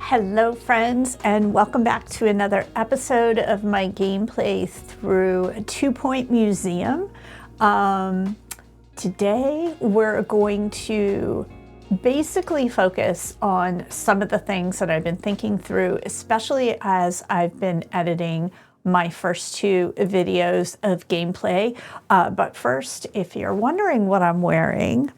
Hello friends, and welcome back to another episode of my gameplay through Two Point Museum. Today we're going to basically focus on some of the things that I've been thinking through, especially as I've been editing my first two videos of gameplay. But first, if you're wondering what I'm wearing,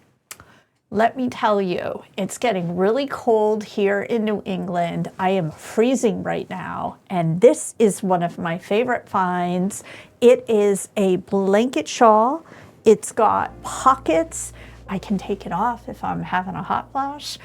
let me tell you, it's getting really cold here in New England. I am freezing right now, and this is one of my favorite finds. It is a blanket shawl. It's got pockets. I can take it off if I'm having a hot flash.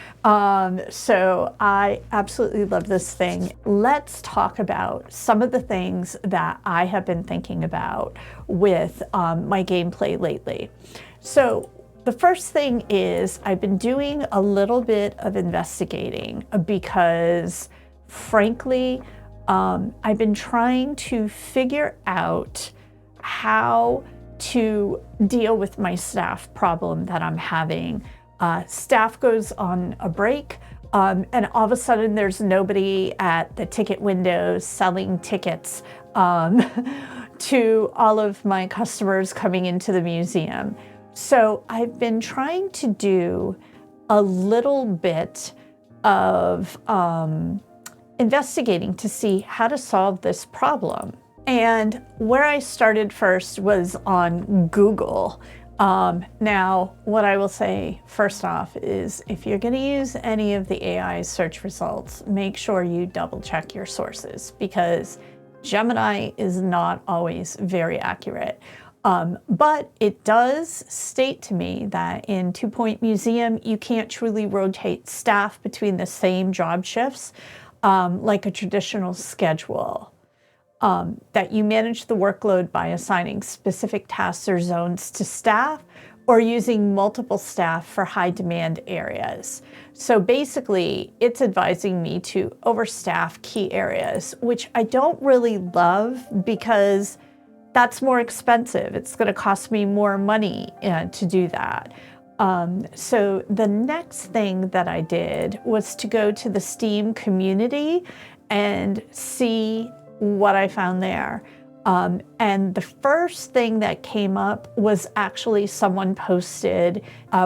So I absolutely love this thing. Let's talk about some of the things that I have been thinking about with my gameplay lately. So the first thing is I've been doing a little bit of investigating because, frankly, I've been trying to figure out how to deal with my staff problem that I'm having. Staff goes on a break, and all of a sudden there's nobody at the ticket windows selling tickets to all of my customers coming into the museum. So I've been trying to do a little bit of investigating to see how to solve this problem. And where I started first was on Google. Now, what I will say first off is if you're going to use any of the AI search results, make sure you double check your sources because Gemini is not always very accurate. But it does state to me that in Two Point Museum, you can't truly rotate staff between the same job shifts like a traditional schedule. That you manage the workload by assigning specific tasks or zones to staff or using multiple staff for high demand areas. So basically, it's advising me to overstaff key areas, which I don't really love because that's more expensive. It's going to cost me more money to do that. So the next thing that I did was to go to the Steam community and see what I found there. And the first thing that came up was actually someone posted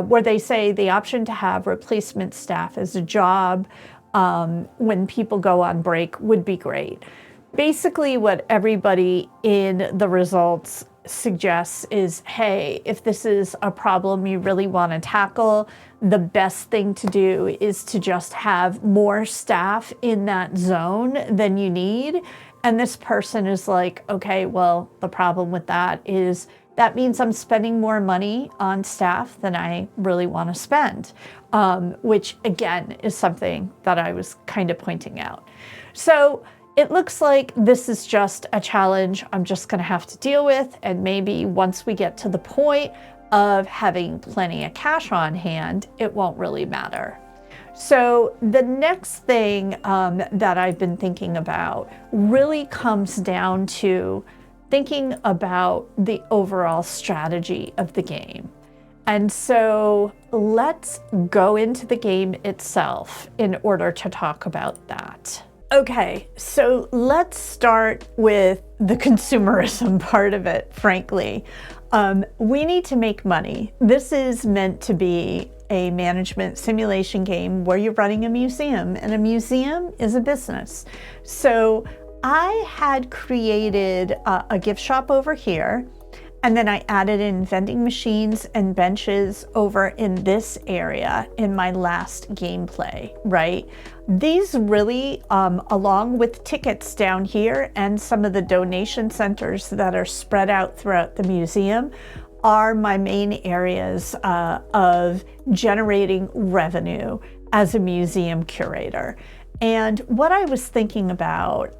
where they say the option to have replacement staff as a job when people go on break would be great. Basically, what everybody in the results suggests is, hey, if this is a problem you really want to tackle, the best thing to do is to just have more staff in that zone than you need. And this person is like, okay, well, the problem with that is that means I'm spending more money on staff than I really want to spend, which again is something that I was kind of pointing out. So it looks like this is just a challenge I'm just going to have to deal with, and maybe once we get to the point of having plenty of cash on hand, it won't really matter. So the next thing that I've been thinking about really comes down to thinking about the overall strategy of the game. And so let's go into the game itself in order to talk about that. Okay, so let's start with the consumerism part of it, frankly. We need to make money. This is meant to be a management simulation game where you're running a museum, and a museum is a business. So I had created a gift shop over here, and then I added in vending machines and benches over in this area in my last gameplay, right? These really, along with tickets down here and some of the donation centers that are spread out throughout the museum, are my main areas of generating revenue as a museum curator. And what I was thinking about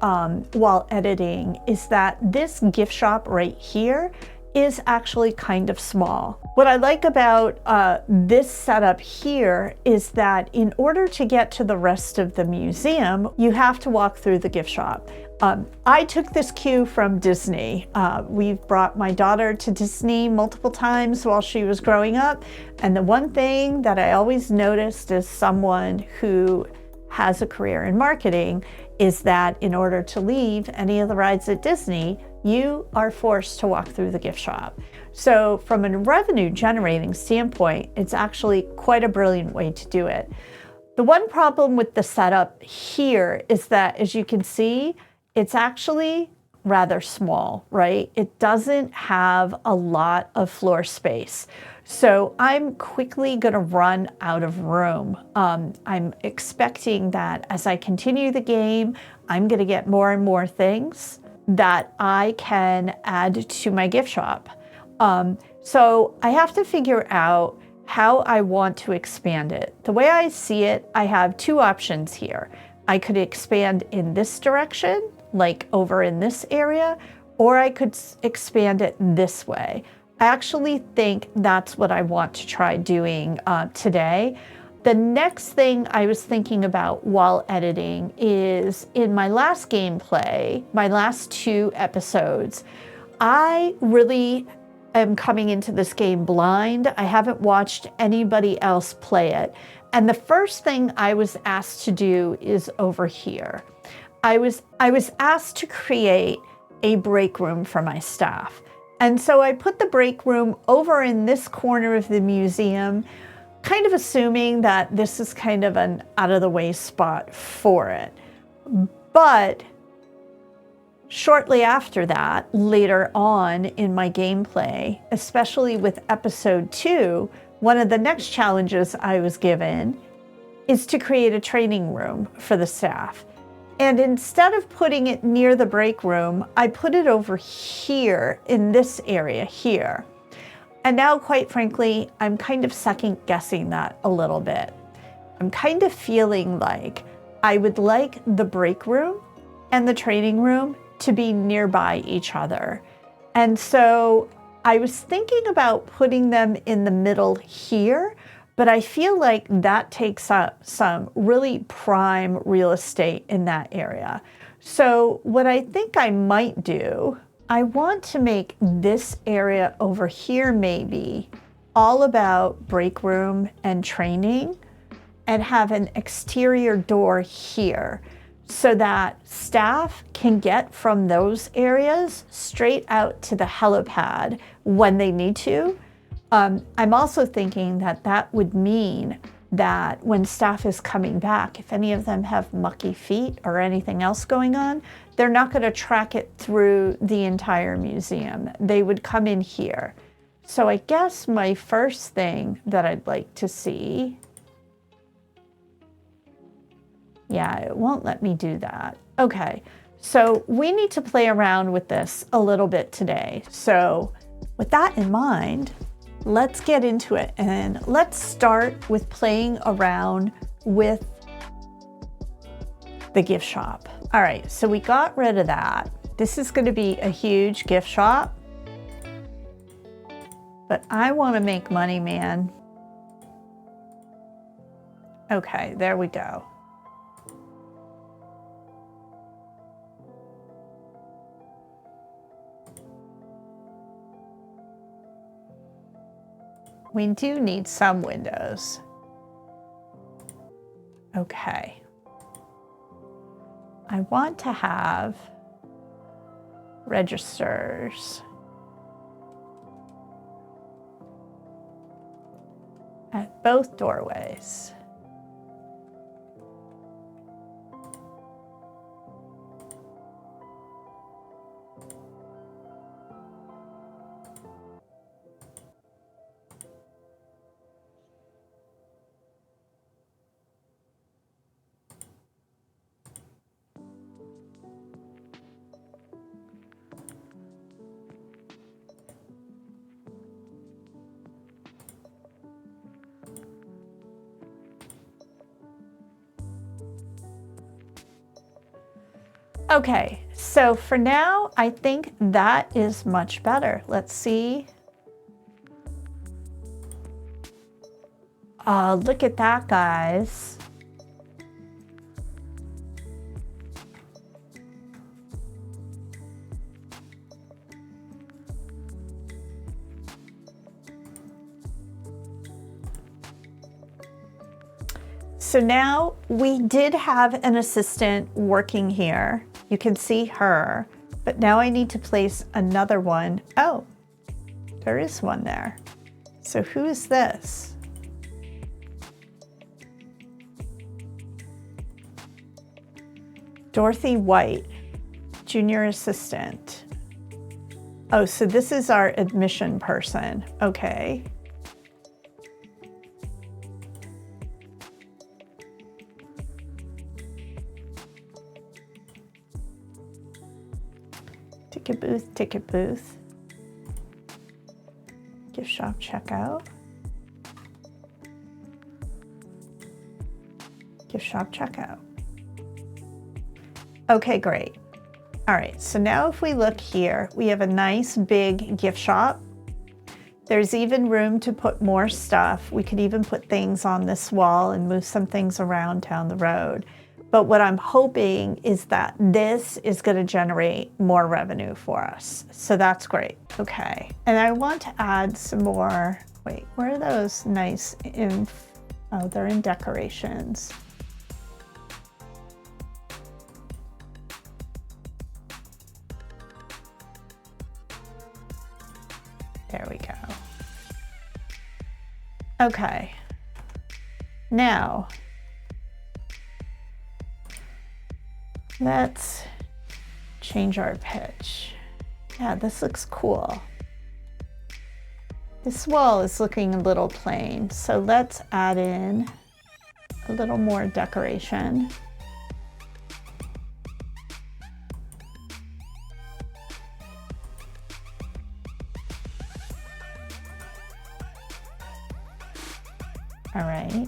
while editing is that this gift shop right here is actually kind of small. What I like about this setup here is that in order to get to the rest of the museum, you have to walk through the gift shop. I took this cue from Disney. We've brought my daughter to Disney multiple times while she was growing up, and the one thing that I always noticed as someone who has a career in marketing is that in order to leave any of the rides at Disney, you are forced to walk through the gift shop. So from a revenue generating standpoint, it's actually quite a brilliant way to do it. The one problem with the setup here is that, as you can see, it's actually rather small, right? It doesn't have a lot of floor space. So I'm quickly going to run out of room. I'm expecting that as I continue the game, I'm going to get more and more things that I can add to my gift shop. So I have to figure out how I want to expand it. The way I see it, I have two options here. I could expand in this direction, like over in this area, or I could expand it this way. I actually think that's what I want to try doing today. The next thing I was thinking about while editing is in my last gameplay, my last 2 episodes, I really am coming into this game blind. I haven't watched anybody else play it. And the first thing I was asked to do is over here. I was asked to create a break room for my staff. And so I put the break room over in this corner of the museum, kind of assuming that this is kind of an out of the way spot for it. But shortly after that, later on in my gameplay, especially with episode 2, one of the next challenges I was given is to create a training room for the staff. And instead of putting it near the break room, I put it over here in this area here. And now, quite frankly, I'm kind of second guessing that a little bit. I'm kind of feeling like I would like the break room and the training room to be nearby each other. And so I was thinking about putting them in the middle here, but I feel like that takes up some really prime real estate in that area. So what I think I might do, I want to make this area over here maybe all about break room and training, and have an exterior door here so that staff can get from those areas straight out to the helipad when they need to. I'm also thinking that that would mean that when staff is coming back, if any of them have mucky feet or anything else going on, they're not going to track it through the entire museum. They would come in here. So I guess my first thing that I'd like to see, yeah, it won't let me do that. Okay, so we need to play around with this a little bit today. So with that in mind, let's get into it, and let's start with playing around with the gift shop. All right, so we got rid of that. This is going to be a huge gift shop, but I want to make money, man. Okay, there we go. We do need some windows. Okay. I want to have registers at both doorways. Okay, so for now, I think that is much better. Let's see. Look at that, guys. So now we did have an assistant working here. You can see her, but now I need to place another one. Oh, there is one there. So who is this? Dorothy White, junior assistant. Oh, so this is our admission person. Okay. Ticket booth, ticket booth. Gift shop checkout. Gift shop checkout. Okay, great. All right, so now if we look here, we have a nice big gift shop. There's even room to put more stuff. We could even put things on this wall and move some things around down the road. But what I'm hoping is that this is going to generate more revenue for us. So that's great. Okay, and I want to add some more. Wait, where are those nice oh, they're in decorations. There we go. Okay. Now, let's change our pitch. Yeah, this looks cool. This wall is looking a little plain, so let's add in a little more decoration. All right.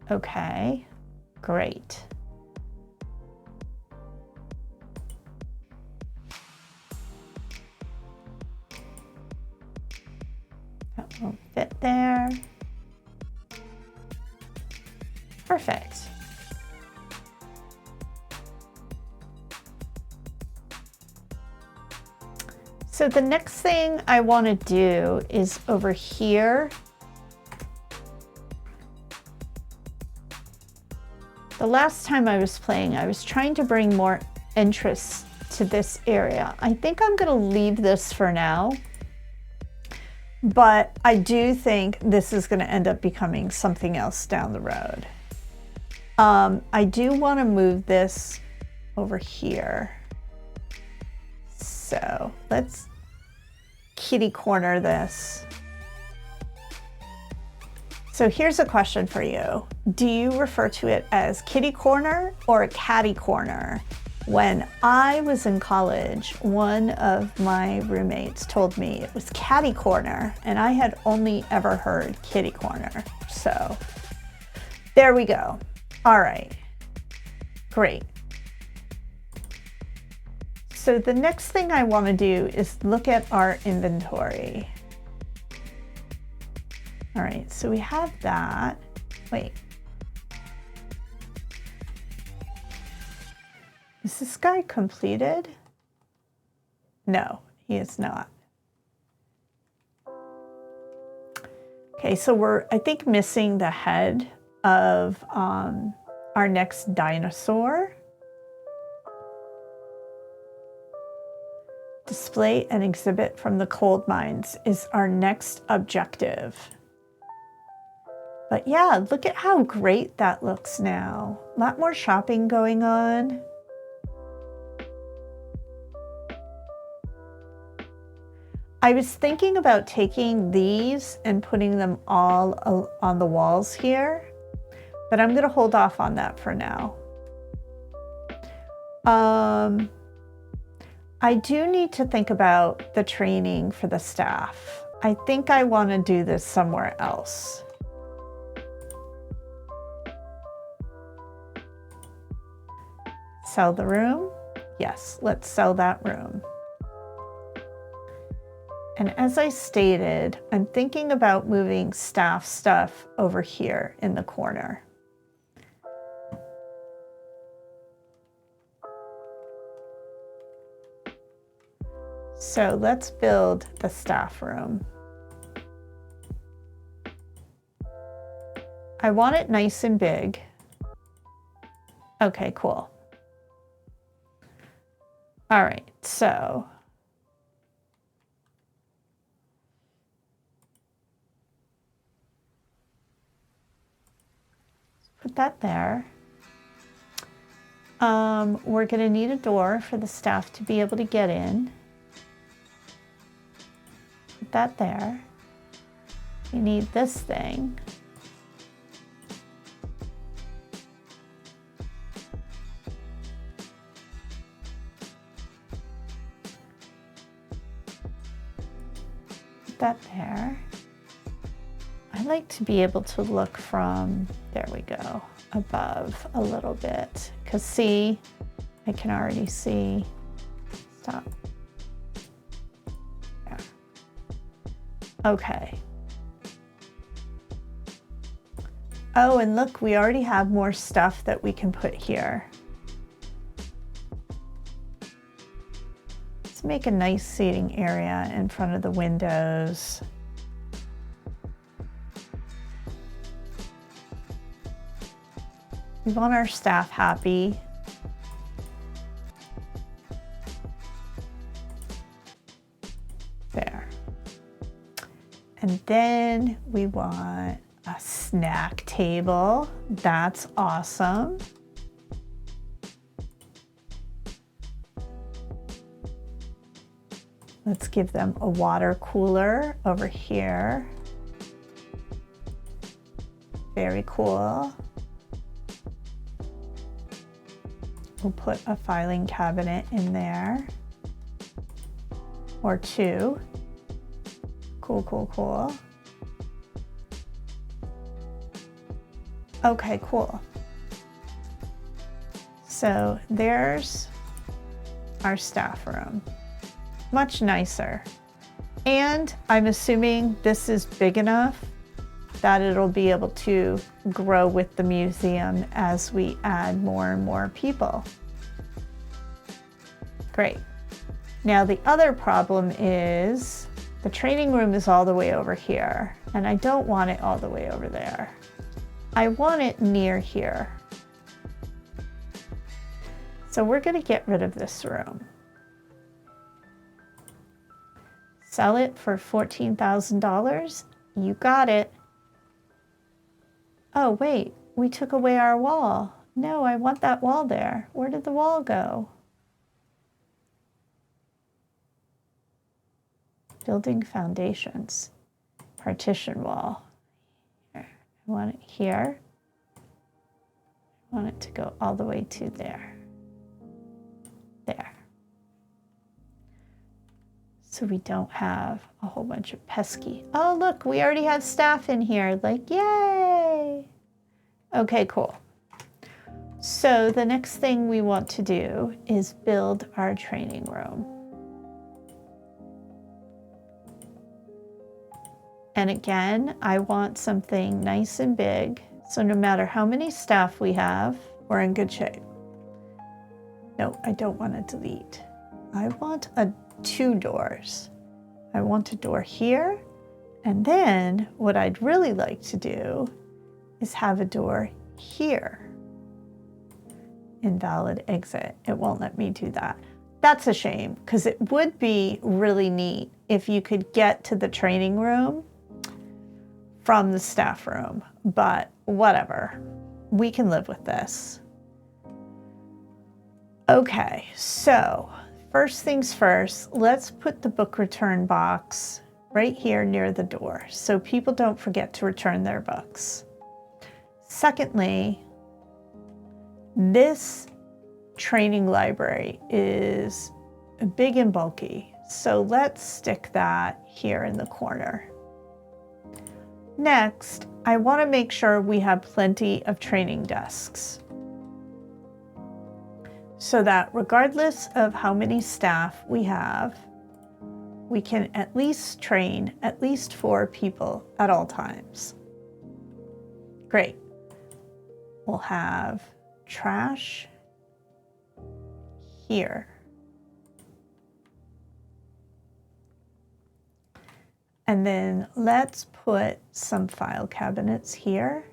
Okay, great. That won't fit there. Perfect. So the next thing I want to do is over here. The last time I was playing, I was trying to bring more interest to this area. I think I'm going to leave this for now, but I do think this is going to end up becoming something else down the road. I do want to move this over here. So let's kitty corner this. So here's a question for you. Do you refer to it as kitty corner or catty corner? When I was in college, one of my roommates told me it was catty corner, and I had only ever heard kitty corner. So there we go. All right, great. So the next thing I want to do is look at our inventory. All right, so we have that. Wait. Is this guy completed? No, he is not. Okay, so we're, I think, missing the head of our next dinosaur. Display and exhibit from the coal mines is our next objective. But yeah, look at how great that looks now. A lot more shopping going on. I was thinking about taking these and putting them all on the walls here, but I'm going to hold off on that for now. I do need to think about the training for the staff. I think I want to do this somewhere else. Sell the room? Yes, let's sell that room. And as I stated, I'm thinking about moving staff stuff over here in the corner. So let's build the staff room. I want it nice and big. Okay, cool. All right, so put that there. We're going to need a door for the staff to be able to get in. Put that there. You need this thing. Put that there. I like to be able to look from, there we go, above a little bit. Because see, I can already see, stop. There. Okay. Oh, and look, we already have more stuff that we can put here. Let's make a nice seating area in front of the windows. We want our staff happy. There. And then we want a snack table. That's awesome. Let's give them a water cooler over here. Very cool. We'll put a filing cabinet in there, or two. Cool, cool, cool. Okay, cool. So there's our staff room. Much nicer. And I'm assuming this is big enough that it'll be able to grow with the museum as we add more and more people. Great. Now the other problem is the training room is all the way over here, and I don't want it all the way over there. I want it near here. So we're going to get rid of this room. Sell it for $14,000. You got it. Oh, wait, we took away our wall. No, I want that wall there. Where did the wall go? Building foundations, partition wall. Here. I want it here. I want it to go all the way to there. There. So we don't have a whole bunch of pesky. Oh, look, we already have staff in here. Like, yay. Okay, cool. So the next thing we want to do is build our training room. And again, I want something nice and big. So no matter how many staff we have, we're in good shape. No, I don't want to delete. I want two doors. I want a door here. And then what I'd really like to do is have a door here. Invalid exit. It won't let me do that. That's a shame, because it would be really neat if you could get to the training room from the staff room, but whatever. We can live with this. Okay, so first things first, let's put the book return box right here near the door so people don't forget to return their books. Secondly, this training library is big and bulky, so let's stick that here in the corner. Next, I want to make sure we have plenty of training desks so that regardless of how many staff we have, we can at least train at least 4 people at all times. Great. We'll have trash here. And then let's put some file cabinets here.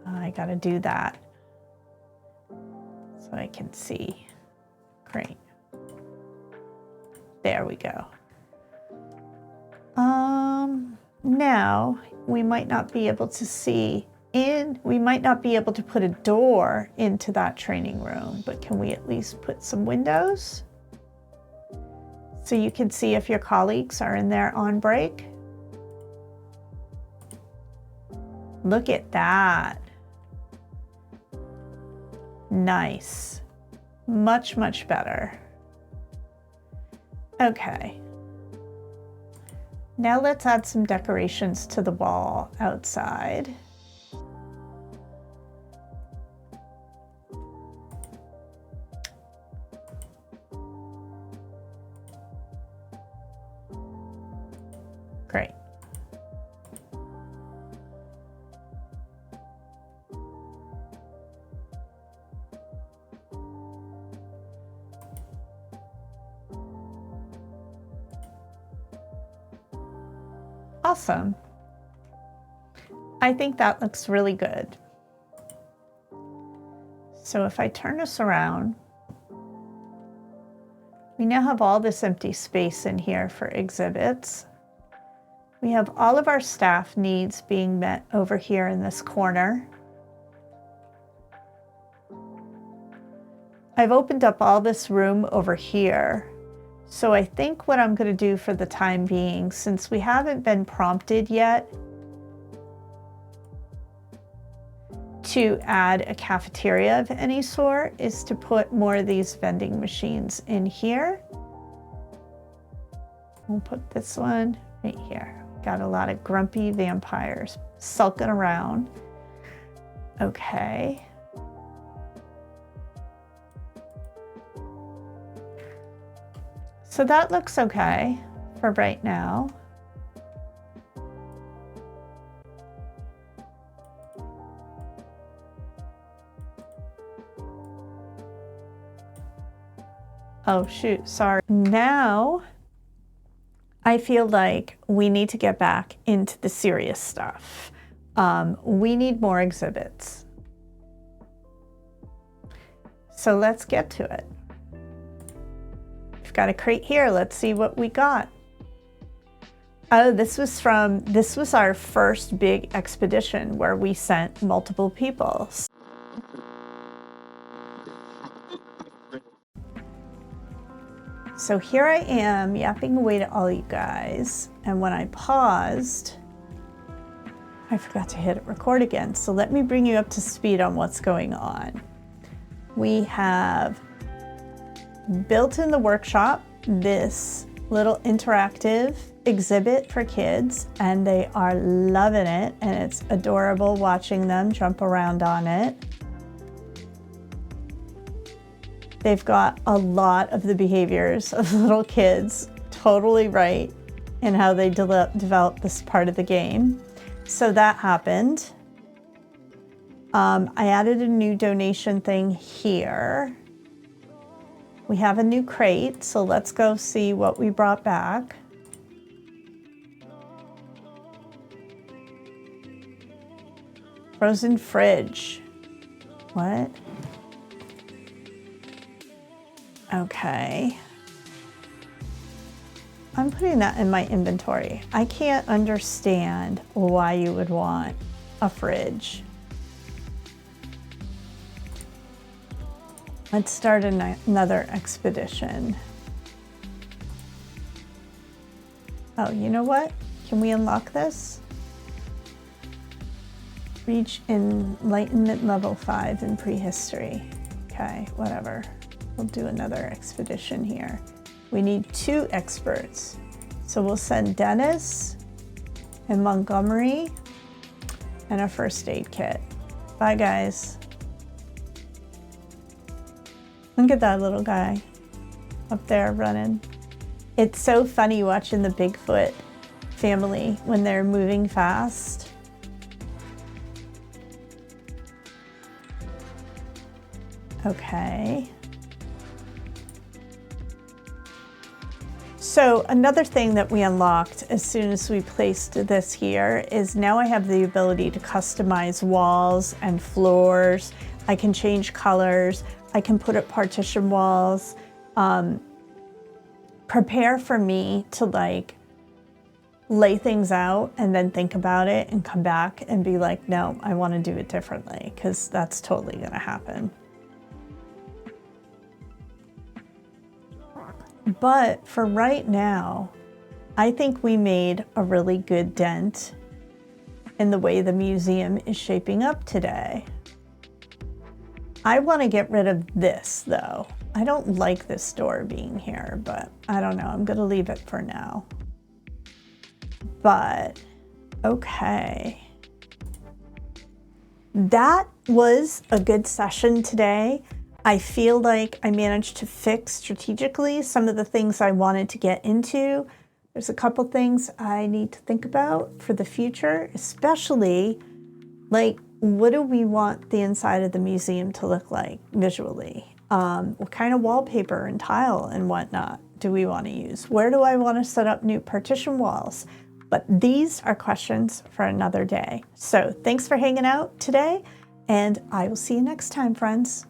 I gotta do that so I can see. Great. There we go. Now we might not be able to see in, we might not be able to put a door into that training room, but can we at least put some windows so you can see if your colleagues are in there on break? Look at that. Nice. Much, much better. Okay. Now let's add some decorations to the wall outside. Great. Awesome. I think that looks really good. So if I turn this around, we now have all this empty space in here for exhibits. We have all of our staff needs being met over here in this corner. I've opened up all this room over here. So I think what I'm going to do for the time being, since we haven't been prompted yet to add a cafeteria of any sort, is to put more of these vending machines in here. We'll put this one right here. Got a lot of grumpy vampires sulking around. Okay. So that looks okay for right now. Oh shoot, sorry. Now I feel like we need to get back into the serious stuff. We need more exhibits. So let's get to it. We've got a crate here. Let's see what we got. Oh, this was our first big expedition where we sent multiple people. So here I am yapping away to all you guys. And when I paused, I forgot to hit record again. So let me bring you up to speed on what's going on. We have built in the workshop this little interactive exhibit for kids, and they are loving it, and it's adorable watching them jump around on it. They've got a lot of the behaviors of little kids totally right in how they develop this part of the game. So that happened. I added a new donation thing here. We have a new crate, so let's go see what we brought back. Frozen fridge. What? Okay. I'm putting that in my inventory. I can't understand why you would want a fridge. Let's start another expedition. Oh, you know what? Can we unlock this? Reach Enlightenment level 5 in prehistory. Okay, whatever. We'll do another expedition here. We need 2 experts. So we'll send Dennis and Montgomery and a first aid kit. Bye, guys. Look at that little guy up there running. It's so funny watching the Bigfoot family when they're moving fast. Okay. So another thing that we unlocked as soon as we placed this here is now I have the ability to customize walls and floors. I can change colors. I can put up partition walls. Prepare for me to like lay things out and then think about it and come back and be like, no, I want to do it differently, because that's totally going to happen. But for right now, I think we made a really good dent in the way the museum is shaping up today. I want to get rid of this though. I don't like this door being here, but I don't know, I'm going to leave it for now. But okay. That was a good session today. I feel like I managed to fix strategically some of the things I wanted to get into. There's a couple things I need to think about for the future, especially like, what do we want the inside of the museum to look like visually? What kind of wallpaper and tile and whatnot do we want to use? Where do I want to set up new partition walls? But these are questions for another day. So thanks for hanging out today, and I will see you next time, friends.